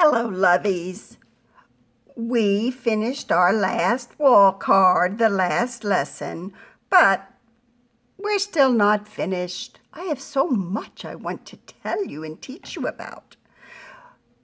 Hello, lovies. We finished our last wall card, the last lesson, but we're still not finished. I have so much I want to tell you and teach you about.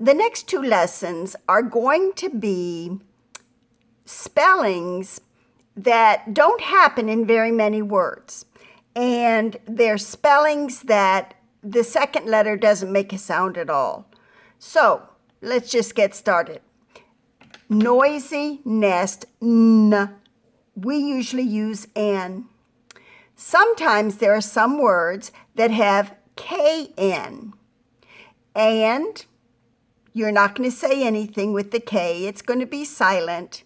The next two lessons are going to be spellings that don't happen in very many words. And they're spellings that the second letter doesn't make a sound at all. So let's just get started. Noisy nest, n. We usually use an. Sometimes there are some words that have kn. And you're not going to say anything with the K. It's going to be silent.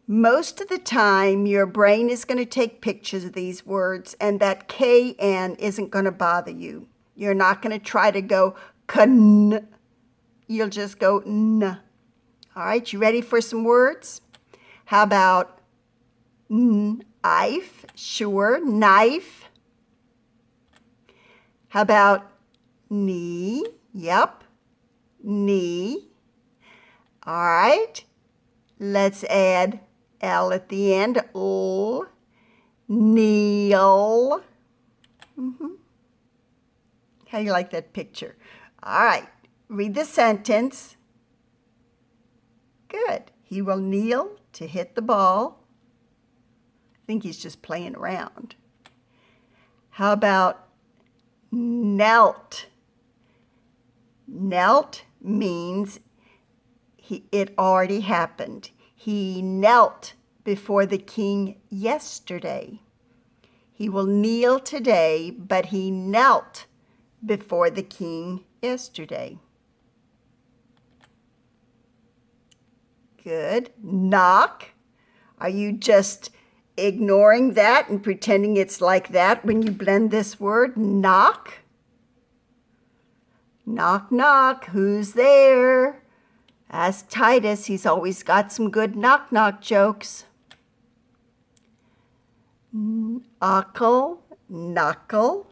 Most of the time, your brain is going to take pictures of these words, and that KN isn't going to bother you. You're not going to try to go kn. You'll just go n. All right, you ready for some words? How about knife? Sure, knife. How about knee? Yep, knee. All right, let's add L at the end. L. Kneel. How do you like that picture? All right, read the sentence. Good. He will kneel to hit the ball. I think he's just playing around. How about knelt? Knelt means it already happened. He knelt before the king yesterday. He will kneel today, but he knelt before the king yesterday. Good. Knock. Are you just ignoring that and pretending it's like that when you blend this word? Knock. Knock, knock. Who's there? Ask Titus. He's always got some good knock-knock jokes. Knuckle, knuckle.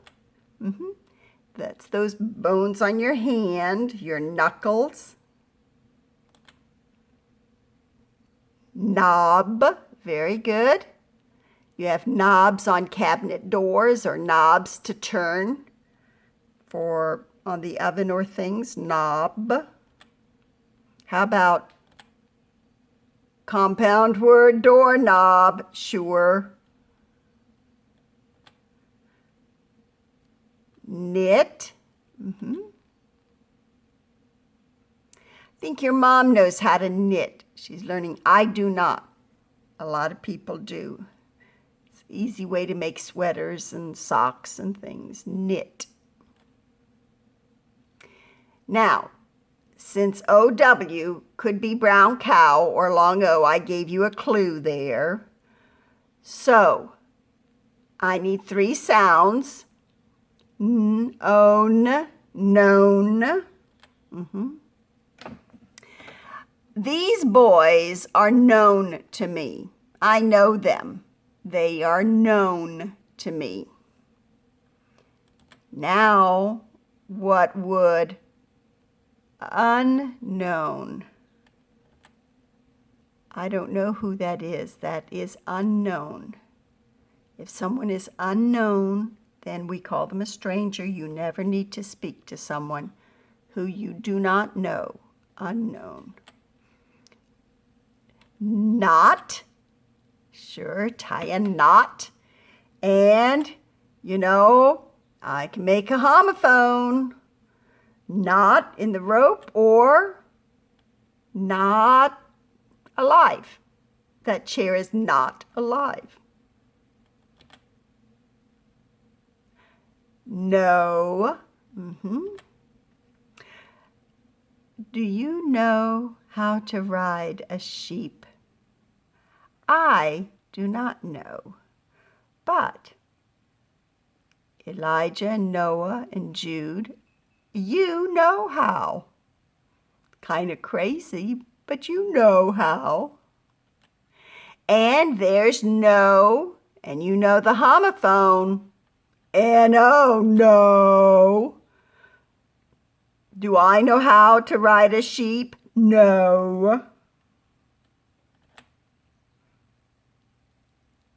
That's those bones on your hand, your knuckles. Knob, very good. You have knobs on cabinet doors or knobs to turn for on the oven or things. Knob. How about compound word, doorknob? Sure. Knit. I think your mom knows how to knit. She's learning. I do not. A lot of people do. It's an easy way to make sweaters and socks and things. Knit. Now, since OW could be brown cow or long O, I gave you a clue there. So, I need three sounds. Own, known. These boys are known to me. I know them. They are known to me. Now, what would unknown? I don't know who that is. That is unknown. If someone is unknown, then we call them a stranger. You never need to speak to someone who you do not know. Unknown. Knot. Sure, tie a knot. And, I can make a homophone. Knot in the rope or not alive. That chair is not alive. No. Do you know how to ride a sheep? I do not know, but Elijah and Noah and Jude, you know how. Kind of crazy, but you know how. And there's no, and you know the homophone. And oh no. Do I know how to ride a sheep? No.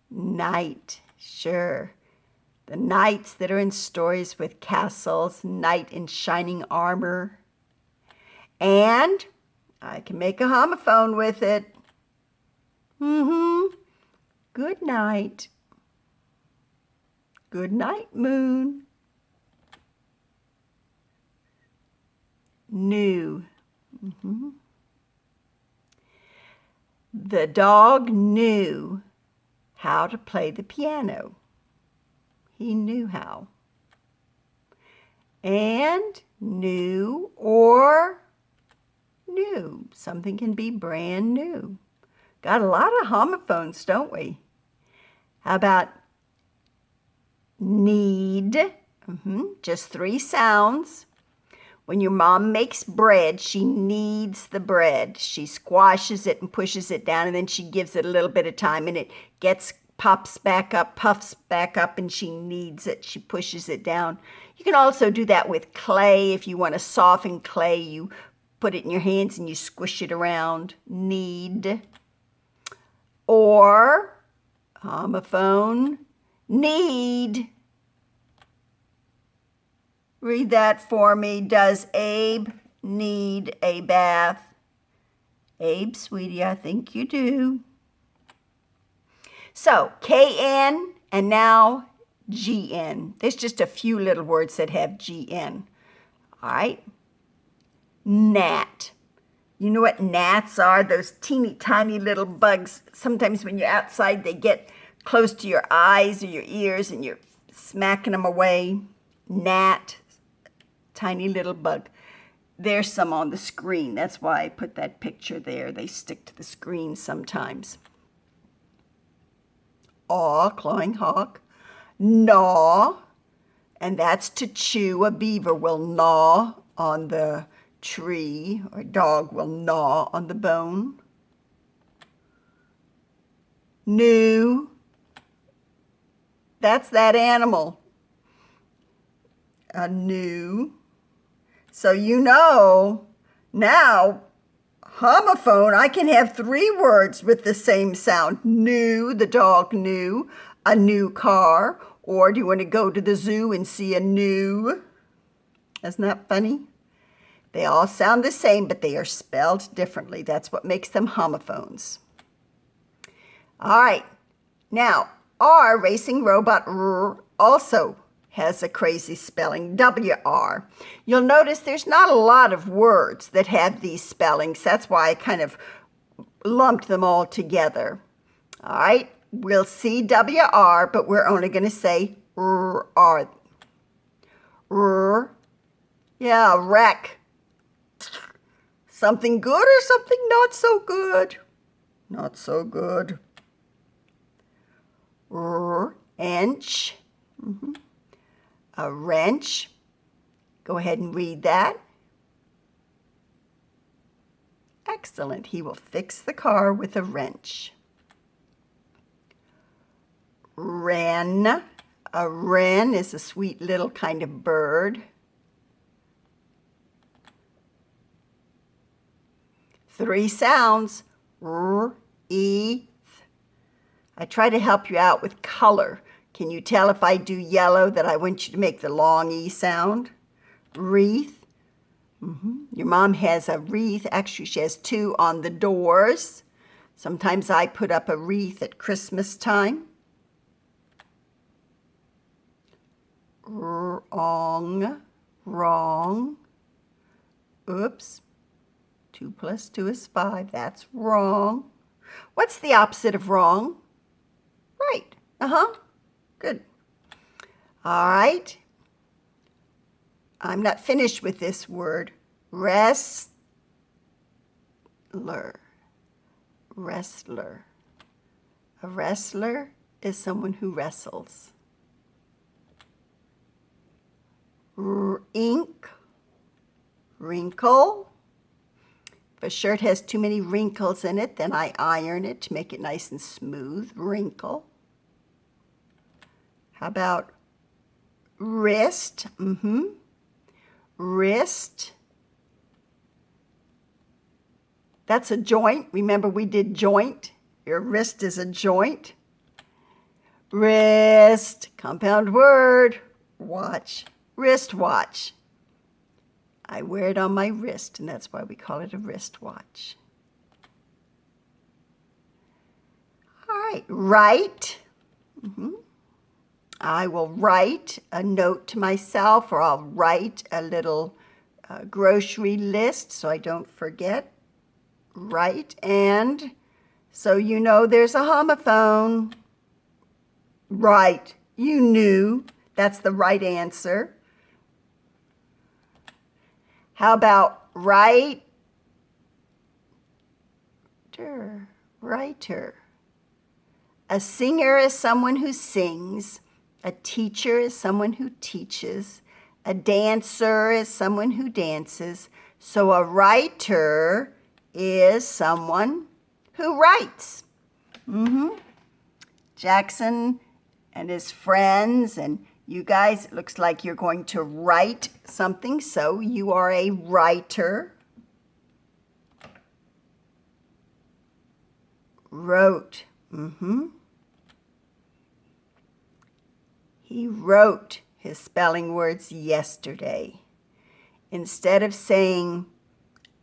Knight, sure. The knights that are in stories with castles, knight in shining armor. And I can make a homophone with it. Good night. Good night, moon. Knew. The dog knew how to play the piano. He knew how. And new or new. Something can be brand new. Got a lot of homophones, don't we? How about need? Just 3 sounds. When your mom makes bread, she kneads the bread. She squashes it and pushes it down, and then she gives it a little bit of time, and it puffs back up, and she kneads it. She pushes it down. You can also do that with clay. If you want to soften clay, you put it in your hands and you squish it around. Knead. Or, homophone, need. Read that for me. Does Abe need a bath? Abe, sweetie, I think you do. So, KN and now GN. There's just a few little words that have GN. All right. Gnat. You know what gnats are? Those teeny tiny little bugs. Sometimes when you're outside, they get close to your eyes or your ears and you're smacking them away. Gnat. Tiny little bug. There's some on the screen. That's why I put that picture there. They stick to the screen sometimes. Aw, clawing hawk. Gnaw, and that's to chew. A beaver will gnaw on the tree, or a dog will gnaw on the bone. New, that's that animal. A new. So you know, now, homophone, I can have 3 words with the same sound. New, the dog knew, a new car, or do you want to go to the zoo and see a new? Isn't that funny? They all sound the same, but they are spelled differently. That's what makes them homophones. All right, now, R, racing robot, R, also has a crazy spelling, WR. You'll notice there's not a lot of words that have these spellings. That's why I kind of lumped them all together. All right, we'll see WR, but we're only going to say R. R. Yeah, wreck. Something good or something not so good? Not so good. Wrench. A wrench. Go ahead and read that. Excellent. He will fix the car with a wrench. Wren. A wren is a sweet little kind of bird. 3 sounds. Wreath. I try to help you out with color. Can you tell if I do yellow that I want you to make the long E sound? Wreath. Your mom has a wreath. Actually, she has 2 on the doors. Sometimes I put up a wreath at Christmas time. Wrong. Wrong. Oops. 2 plus 2 is 5. That's wrong. What's the opposite of wrong? Right. Good. All right. I'm not finished with this word. Wrestler. Wrestler. A wrestler is someone who wrestles. Ink. Wrinkle. If a shirt has too many wrinkles in it, then I iron it to make it nice and smooth. Wrinkle. How about wrist? Wrist That's a joint. Remember we did joint? Your wrist is a joint. Wrist, compound word. Watch, wristwatch. I wear it on my wrist, and that's why we call it a wristwatch. All right, write. I will write a note to myself, or I'll write a little grocery list so I don't forget. Write, and so you know there's a homophone. Right, you knew. That's the right answer. How about writer? Writer. A singer is someone who sings. A teacher is someone who teaches. A dancer is someone who dances. So a writer is someone who writes. Jackson and his friends and you guys, it looks like you're going to write something, so you are a writer. Wrote. He wrote his spelling words yesterday. Instead of saying,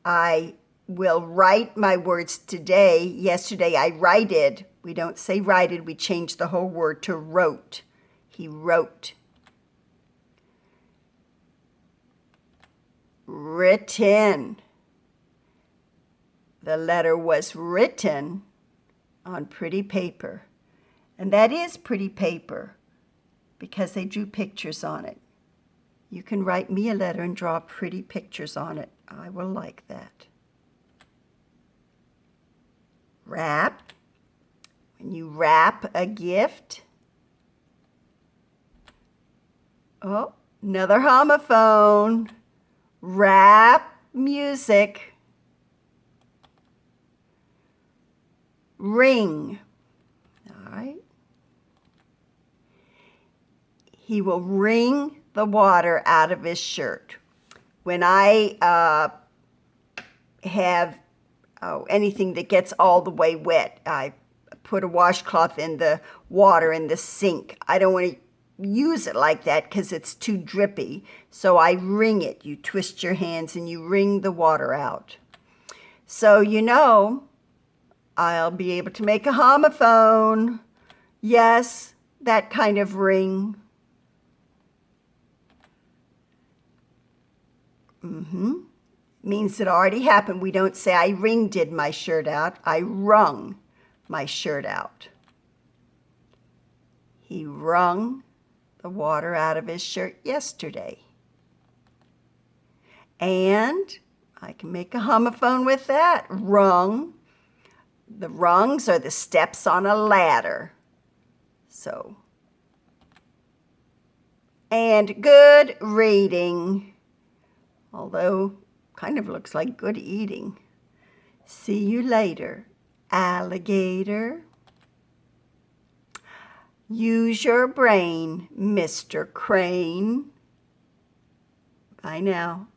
I will write my words today, yesterday I righted. We don't say righted, we change the whole word to wrote. He wrote. Written. The letter was written on pretty paper. And that is pretty paper because they drew pictures on it. You can write me a letter and draw pretty pictures on it. I will like that. Wrap. When you wrap a gift. Oh, another homophone. Rap music. Ring. All right. He will wring the water out of his shirt. When I have anything that gets all the way wet, I put a washcloth in the water in the sink. I don't want to use it like that because it's too drippy. So I wring it. You twist your hands and you wring the water out. So you know, I'll be able to make a homophone. Yes, that kind of wring. Means it already happened. We don't say I wringed my shirt out. I wrung my shirt out. He wrung the water out of his shirt yesterday. And I can make a homophone with that. Rung. The rungs are the steps on a ladder. So. And good reading. Although, kind of looks like good eating. See you later, alligator. Use your brain, Mr. Crane. Bye now.